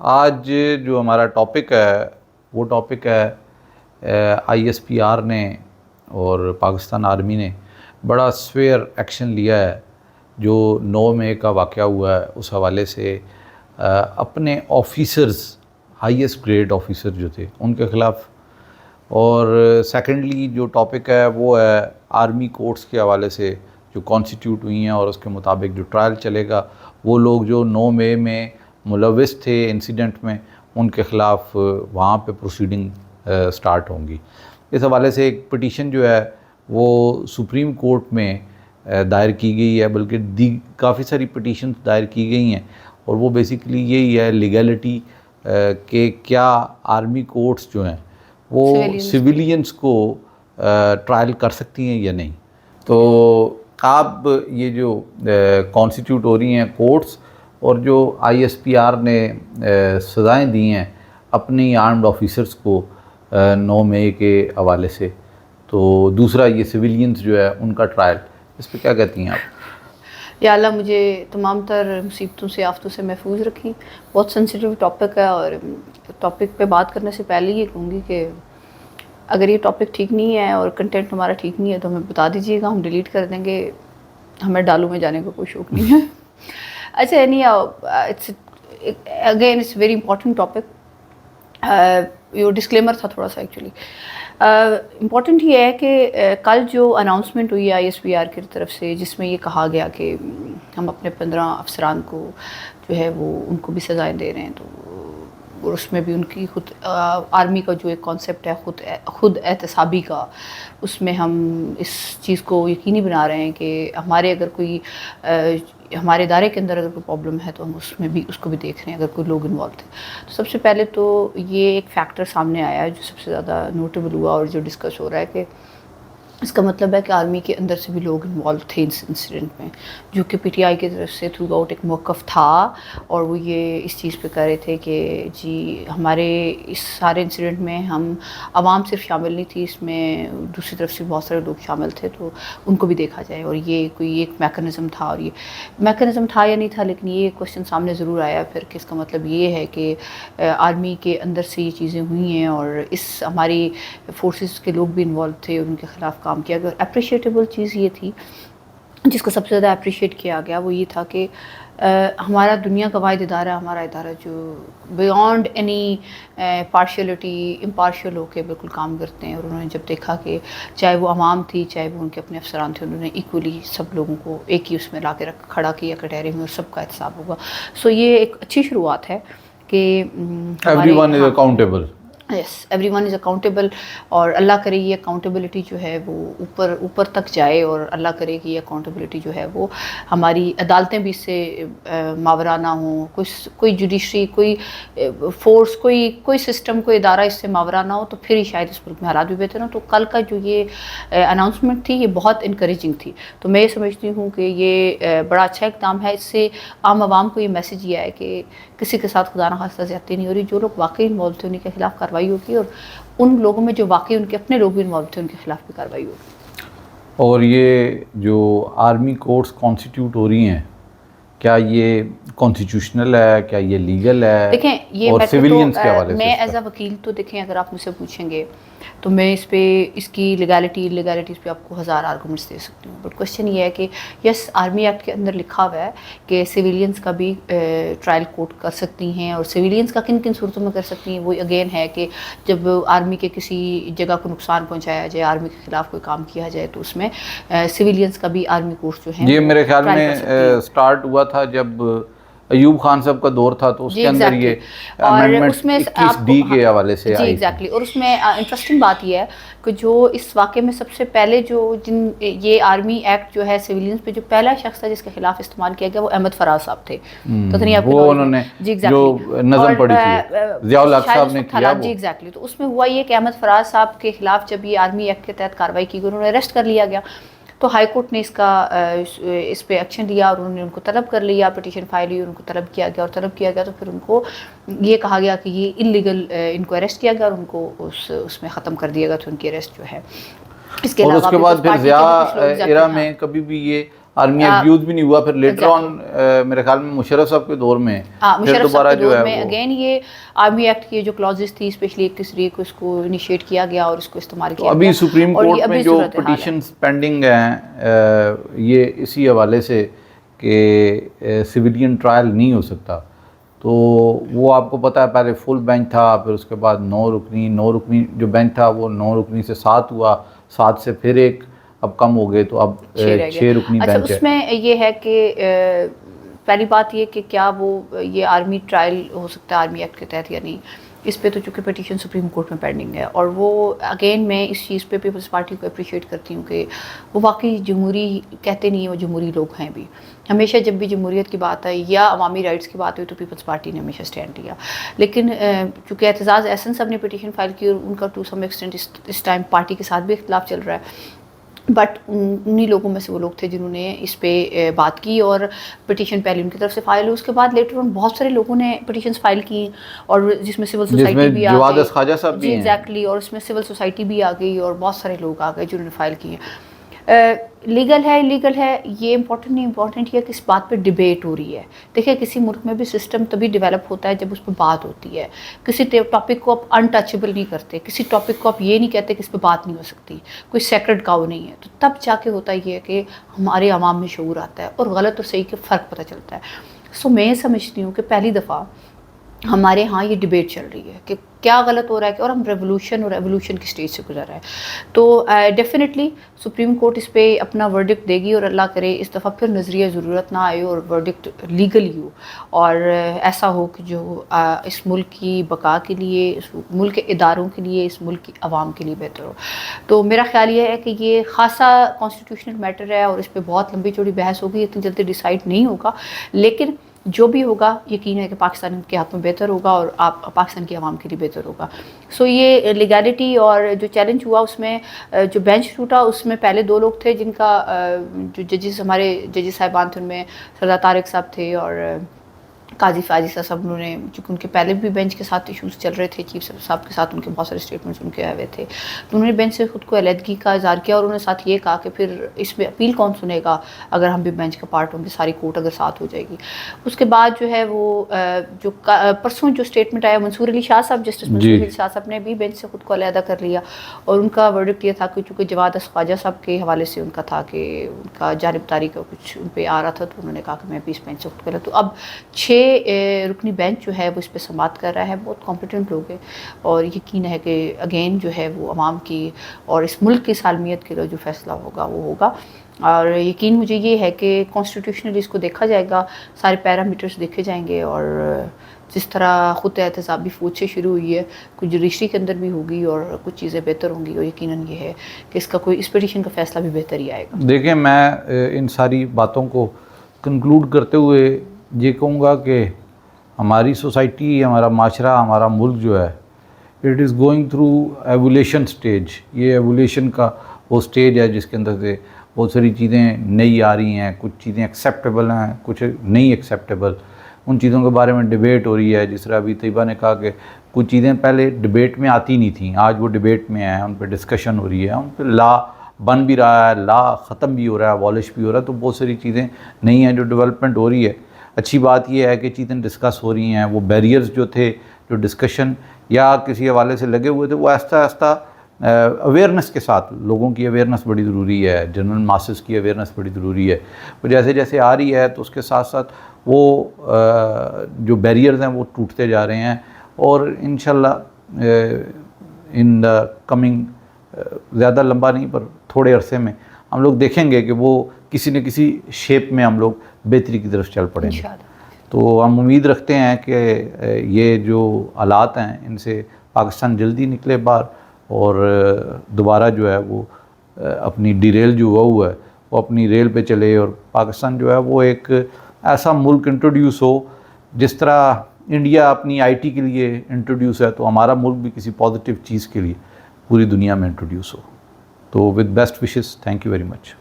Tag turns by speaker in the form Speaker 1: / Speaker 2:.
Speaker 1: آج جو ہمارا ٹاپک ہے وہ ٹاپک ہے آئی ایس پی آر نے اور پاکستان آرمی نے بڑا سویئر ایکشن لیا ہے جو 9 مئی کا واقعہ ہوا ہے اس حوالے سے اپنے آفیسرز ہائیسٹ گریڈ آفیسر جو تھے ان کے خلاف، اور سیکنڈلی جو ٹاپک ہے وہ ہے آرمی کورٹس کے حوالے سے جو کانسٹیٹیوٹ ہوئی ہیں اور اس کے مطابق جو ٹرائل چلے گا، وہ لوگ جو 9 مئی میں ملوث تھے انسیڈنٹ میں ان کے خلاف وہاں پہ پروسیڈنگ سٹارٹ ہوں گی۔ اس حوالے سے ایک پٹیشن جو ہے وہ سپریم کورٹ میں دائر کی گئی ہے، بلکہ کافی ساری پٹیشنز دائر کی گئی ہیں، اور وہ بیسیکلی یہی ہے لیگلٹی کہ کیا آرمی کورٹس جو ہیں وہ سویلینز کو ٹرائل کر سکتی ہیں یا نہیں۔ تو آپ یہ جو کانسٹیٹیوٹ ہو رہی ہیں کورٹس اور جو آئی ایس پی آر نے سزائیں دی ہیں اپنی آرمڈ آفیسرز کو 9 مئی کے حوالے سے، تو دوسرا یہ سویلینز جو ہے ان کا ٹرائل، اس پہ کیا کہتی ہیں آپ؟
Speaker 2: یا اللہ مجھے تمام تر مصیبتوں سے آفتوں سے محفوظ رکھی۔ بہت سینسیٹیو ٹاپک ہے، اور ٹاپک پہ بات کرنے سے پہلے یہ کہوں گی کہ اگر یہ ٹاپک ٹھیک نہیں ہے اور کنٹینٹ ہمارا ٹھیک نہیں ہے تو ہمیں بتا دیجیے گا، ہم ڈیلیٹ کر دیں گے، ہمیں ڈالوں میں جانے کا کوئی شوق نہیں ہے۔ اچھا again it's very important topic. یہ ڈسکلیمر تھا تھوڑا سا ایکچولی۔ امپورٹنٹ یہ ہے کہ کل جو اناؤنسمنٹ ہوئی آئی ایس پی آر کی طرف سے، جس میں یہ کہا گیا کہ ہم اپنے 15 افسران کو جو ہے وہ ان کو بھی سزائیں دے رہے ہیں، تو اور اس میں بھی ان کی خود آرمی کا جو ایک کانسیپٹ ہے خود احتسابی کا، اس میں ہم اس چیز کو یقینی بنا رہے ہیں کہ ہمارے اگر کوئی ہمارے ادارے کے اندر اگر کوئی پرابلم ہے تو ہم اس میں بھی اس کو بھی دیکھ رہے ہیں اگر کوئی لوگ انوالو تھے۔ تو سب سے پہلے تو یہ ایک فیکٹر سامنے آیا ہے جو سب سے زیادہ نوٹیبل ہوا اور جو ڈسکس ہو رہا ہے کہ اس کا مطلب ہے کہ آرمی کے اندر سے بھی لوگ انوالو تھے اس انسیڈنٹ میں، جو کہ پی ٹی آئی کی طرف سے تھرو آؤٹ ایک موقف تھا، اور وہ یہ اس چیز پہ کر رہے تھے کہ جی ہمارے اس سارے انسیڈنٹ میں ہم عوام صرف شامل نہیں تھی، اس میں دوسری طرف سے بہت سارے لوگ شامل تھے، تو ان کو بھی دیکھا جائے، اور یہ کوئی ایک میکانزم تھا، اور یہ میکانزم تھا یا نہیں تھا، لیکن یہ کوشچن سامنے ضرور آیا پھر کہ اس کا مطلب یہ ہے کہ آرمی کے اندر سے یہ چیزیں ہوئی ہیں اور اس ہماری فورسز کے لوگ بھی انوالو تھے اور ان کے خلاف کام کیا گیا۔ اپریشیٹیبل چیز یہ تھی جس کو سب سے زیادہ اپریشیٹ کیا گیا، وہ یہ تھا کہ ہمارا دنیا کا واحد ادارہ، ہمارا ادارہ جو بیونڈ اینی پارشلٹی امپارشل ہو کے بالکل کام کرتے ہیں، اور انہوں نے جب دیکھا کہ چاہے وہ عوام تھی چاہے وہ ان کے اپنے افسران تھے، انہوں نے ایکولی سب لوگوں کو ایک ہی اس میں لا کے کھڑا کیا کٹہرے میں، اور سب کا احتساب ہوگا۔ سو یہ ایک اچھی شروعات ہے کہ
Speaker 1: every one is accountable.
Speaker 2: Yes, every one is accountable, اور اللہ کرے یہ اکاؤنٹیبلٹی جو ہے وہ اوپر تک جائے، اور اللہ کرے کہ یہ اکاؤنٹیبلٹی جو ہے وہ ہماری عدالتیں بھی اس سے ماورا نہ ہوں، کوئی جوڈیشری، کوئی فورس، کوئی سسٹم، کوئی ادارہ اس سے ماورا نہ ہو، تو پھر ہی شاید اس ملک میں حالات بھی بہتر ہوں۔ تو کل کا جو یہ اناؤنسمنٹ تھی یہ بہت انکریجنگ تھی، تو میں یہ سمجھتی ہوں کہ یہ بڑا اچھا اقدام ہے۔ اس سے عام عوام کو یہ میسیج یہ ہے کہ کسی کے ساتھ خدا نخواستہ زیادتی نہیں ہو رہی، جو لوگ واقعی انوالو تھے انہیں کے خلاف کارروائی ہوگی، اور ان لوگوں میں جو واقعی ان کے اپنے لوگ بھی انوالو تھے ان کے خلاف بھی کارروائی ہوگی۔
Speaker 1: اور یہ جو آرمی کورٹس کانسٹیٹیوٹ ہو رہی ہیں، کیا یہ کانسٹیٹیوشنل ہے، کیا یہ لیگل ہے؟
Speaker 2: دیکھیں یہ
Speaker 1: اور سویلینز کے حوالے سے
Speaker 2: میں ایز اے وکیل تو دیکھیں اگر آپ مجھ سے پوچھیں گے تو میں اس پہ اس کی لیگالٹیز پہ آپ کو ہزار آرگومنٹس دے سکتی ہوں، بٹ کوشچن یہ ہے کہ یس آرمی ایکٹ کے اندر لکھا ہوا ہے کہ سویلینز کا بھی ٹرائل کورٹ کر سکتی ہیں، اور سویلینز کا کن کن صورتوں میں کر سکتی ہیں، وہ اگین ہے کہ جب آرمی کے کسی جگہ کو نقصان پہنچایا جائے، آرمی کے خلاف کوئی کام کیا جائے، تو اس میں سویلینز کا بھی آرمی کورٹ جو ہیں
Speaker 1: یہ میرے خیال میں سٹارٹ ہوا تھا جب ایوب خان صاحب کا دور تھا، تو اس کے اندر یہ امینڈمنٹ 21D کے حوالے سے
Speaker 2: جی ایگزیکٹلی، اور اس میں انٹرسٹنگ بات یہ ہے کہ جو اس واقعے میں سب سے پہلے یہ آرمی ایکٹ جو ہے سویلینز پہ جو پہلا شخص تھا جس کے خلاف استعمال کیا گیا وہ احمد فراز صاحب تھے، پتہ نہیں آپ کو
Speaker 1: وہ انہوں نے جو نظم پڑھی تھی ضیاء الحق صاحب نے کیا،
Speaker 2: جی ایگزیکٹلی، تو اس میں ہوا یہ کہ احمد فراز صاحب کے خلاف جب یہ آرمی ایکٹ کے تحت کارروائی کی گئی، انہوں نے اریسٹ کر لیا گیا، تو ہائی کورٹ نے اس پہ ایکشن لیا، اور انہوں نے ان کو طلب کر لیا، پٹیشن فائل ہوئی، ان کو طلب کیا گیا، اور طلب کیا گیا تو پھر ان کو یہ کہا گیا کہ یہ انلیگل، ان کو اریسٹ کیا گیا اور ان کو اس میں ختم کر دیا گیا، تو ان کی اریسٹ جو ہے۔ اس کے
Speaker 1: اور
Speaker 2: علاوہ
Speaker 1: اس کے بعد پھر ضیاء ایرا میں کبھی بھی یہ آرمی ایکٹ یوز بھی نہیں ہوا. پھر لیٹر آن میرے خیال میں مشرف صاحب کے دور میں پھر دوبارہ جو ہے
Speaker 2: اگین یہ آرمی ایکٹ کی جو کلازز تھی اسپیشلی 21 کو اس کو انیشیٹ کیا گیا اور اس کو استعمال کیا گیا.
Speaker 1: ابھی سپریم کورٹ میں جو پٹیشنز پینڈنگ ہیں یہ اسی حوالے سے کہ سویلین ٹرائل نہیں ہو سکتا. تو وہ آپ کو پتہ ہے پہلے فل بینچ تھا, پھر اس کے بعد 9 رکنی جو بینچ تھا وہ 9 رکنی سے 7 ہوا, 7 سے پھر ایک اب کم ہو گئے تو اب 6 رکنی بینچ ہے.
Speaker 2: اچھا اس میں یہ ہے کہ پہلی بات یہ کہ کیا وہ یہ آرمی ٹرائل ہو سکتا ہے آرمی ایکٹ کے تحت یا نہیں, اس پہ تو چونکہ پٹیشن سپریم کورٹ میں پینڈنگ ہے. اور وہ اگین میں اس چیز پہ پیپلز پارٹی کو اپریشیٹ کرتی ہوں کہ وہ واقعی جمہوری کہتے نہیں ہیں, وہ جمہوری لوگ ہیں بھی. ہمیشہ جب بھی جمہوریت کی بات آئی یا عوامی رائٹس کی بات ہوئی تو پیپلز پارٹی نے ہمیشہ اسٹینڈ لیا. لیکن چونکہ اعتزاز احسن صاحب نے پٹیشن فائل کی اور ان کا ٹو سم ایکسٹینٹ اس ٹائم پارٹی کے ساتھ بھی اختلاف چل رہا ہے, بٹ انہی لوگوں میں سے وہ لوگ تھے جنہوں نے اس پہ بات کی اور پٹیشن پہلے ان کی طرف سے فائل ہوئی. اس کے بعد لیٹر آن بہت سارے لوگوں نے پٹیشنز فائل کی اور جس میں سول سوسائٹی بھی آ گئی,
Speaker 1: جواد خواجہ صاحب بھی ہیں
Speaker 2: ایگزیکٹلی, اور اس میں سول سوسائٹی بھی آ گئی اور بہت سارے لوگ آ گئے جنہوں نے فائل کی ہیں. لیگل ہے انلیگل ہے یہ امپورٹنٹ نہیں, امپورٹنٹ یہ کہ اس بات پہ ڈبیٹ ہو رہی ہے. دیکھیں کسی ملک میں بھی سسٹم تبھی ڈیولپ ہوتا ہے جب اس پہ بات ہوتی ہے. کسی ٹاپک کو آپ انٹچبل نہیں کرتے, کسی ٹاپک کو آپ یہ نہیں کہتے کہ اس پہ بات نہیں ہو سکتی, کوئی سیکرڈ کاؤ نہیں ہے. تو تب جا کے ہوتا یہ ہے کہ ہمارے عوام میں شعور آتا ہے اور غلط اور صحیح کے فرق پتہ چلتا ہے. سو میں سمجھتی ہوں کہ پہلی دفعہ ہمارے ہاں یہ ڈبیٹ چل رہی ہے کہ کیا غلط ہو رہا ہے کہ اور ہم ریولوشن اور ایوولوشن کی سٹیج سے گزر رہے ہیں. تو ڈیفینیٹلی سپریم کورٹ اس پہ اپنا ورڈکٹ دے گی اور اللہ کرے اس دفعہ پھر نظریہ ضرورت نہ آئے اور ورڈکٹ لیگلی ہو اور ایسا ہو کہ جو اس ملک کی بقا کے لیے, اس ملک کے اداروں کے لیے, اس ملک کی عوام کے لیے بہتر ہو. تو میرا خیال یہ ہے کہ یہ خاصا کانسٹیٹیوشنل میٹر ہے اور اس پہ بہت لمبی چوڑی بحث ہوگی, اتنی جلدی ڈیسائیڈ نہیں ہوگا, لیکن جو بھی ہوگا یقین ہے کہ پاکستان کے ہاتھ میں بہتر ہوگا اور آپ پاکستان کی عوام کے لیے بہتر ہوگا. سو یہ لیگالٹی اور جو چیلنج ہوا اس میں جو بینچ ٹوٹا اس میں پہلے 2 لوگ تھے جن کا جو ججز ہمارے ججز صاحبان تھے ان میں سردار طارق صاحب تھے اور قاضی فاضل صاحب, انہوں نے چونکہ ان کے پہلے بھی بینچ کے ساتھ ایشوز چل رہے تھے, چیف صاحب کے ساتھ ان کے بہت سارے اسٹیٹمنٹس ان کے آئے ہوئے تھے, تو انہوں نے بینچ سے خود کو علیحدگی کا اظہار کیا اور انہوں نے ساتھ یہ کہا کہ پھر اس میں اپیل کون سنے گا اگر ہم بھی بینچ کا پارٹ ہوں گے, ساری کورٹ اگر ساتھ ہو جائے گی. اس کے بعد جو ہے وہ جو پرسوں جو اسٹیٹمنٹ آیا منصور علی شاہ صاحب, جسٹس منصور علی شاہ صاحب نے بھی بینچ سے خود کو علیحدہ کر لیا اور ان کا ورڈکٹ یہ تھا کہ چونکہ جواد خواجہ صاحب کے حوالے سے ان کا تھا کہ ان کا جانبداری کا کچھ ان پہ آ رہا تھا, تو انہوں نے کہا کہ میں بھی اس بینچ سے خود کر. تو اب 6 رکنی بینچ جو ہے وہ اس پہ سماعت کر رہا ہے, بہت کمپیٹنٹ لوگ ہیں اور یقین ہے کہ اگین جو ہے وہ عوام کی اور اس ملک کی سالمیت کے لیے جو فیصلہ ہوگا وہ ہوگا. اور یقین مجھے یہ ہے کہ کانسٹیٹیوشنلی اس کو دیکھا جائے گا, سارے پیرامیٹرز دیکھے جائیں گے اور جس طرح خود احتسابی فوج سے شروع ہوئی ہے کچھ جوڈیشری کے اندر بھی ہوگی اور کچھ چیزیں بہتر ہوں گی, اور یقیناً یہ ہے کہ اس کا کوئی اس پٹیشن کا فیصلہ بھی بہتر ہی آئے گا.
Speaker 1: دیکھیں میں ان ساری باتوں کو کنکلوڈ کرتے ہوئے یہ کہوں گا کہ ہماری سوسائٹی, ہمارا معاشرہ, ہمارا ملک جو ہے it is going through evolution stage. یہ ایوولیشن کا وہ سٹیج ہے جس کے اندر سے بہت ساری چیزیں نئی آ رہی ہیں, کچھ چیزیں ایکسیپٹیبل ہیں, کچھ نہیں ایکسیپٹیبل. ان چیزوں کے بارے میں ڈیبیٹ ہو رہی ہے. جس طرح ابھی طیبہ نے کہا کہ کچھ چیزیں پہلے ڈیبیٹ میں آتی نہیں تھیں, آج وہ ڈیبیٹ میں ہیں, ان پہ ڈسکشن ہو رہی ہے, ان پہ لا بن بھی رہا ہے, لا ختم بھی ہو رہا ہے, abolish بھی ہو رہا ہے. تو بہت ساری چیزیں نئی ہیں جو ڈیولپمنٹ ہو رہی ہے. اچھی بات یہ ہے کہ چیزیں ڈسکس ہو رہی ہیں. وہ بیریئرز جو تھے جو ڈسکشن یا کسی حوالے سے لگے ہوئے تھے وہ آہستہ آہستہ اویئرنیس کے ساتھ, لوگوں کی اویئرنیس بڑی ضروری ہے, جنرل ماسز کی اویئرنیس بڑی ضروری ہے. وہ جیسے جیسے آ رہی ہے تو اس کے ساتھ ساتھ وہ جو بیریئرز ہیں وہ ٹوٹتے جا رہے ہیں اور انشاءاللہ ان دا کمنگ زیادہ لمبا نہیں پر تھوڑے عرصے میں ہم لوگ دیکھیں گے کہ وہ کسی نہ کسی شیپ میں ہم لوگ بہتری کی طرف چل پڑیں گے. تو ہم امید رکھتے ہیں کہ یہ جو حالات ہیں ان سے پاکستان جلدی نکلے باہر اور دوبارہ جو ہے وہ اپنی ڈیریل جو ہوا ہے وہ اپنی ریل پہ چلے اور پاکستان جو ہے وہ ایک ایسا ملک انٹروڈیوس ہو جس طرح انڈیا اپنی آئی ٹی کے لیے انٹروڈیوس ہے, تو ہمارا ملک بھی کسی پازیٹیو چیز کے لیے پوری دنیا میں انٹروڈیوس ہو. تو with best wishes, thank you very much.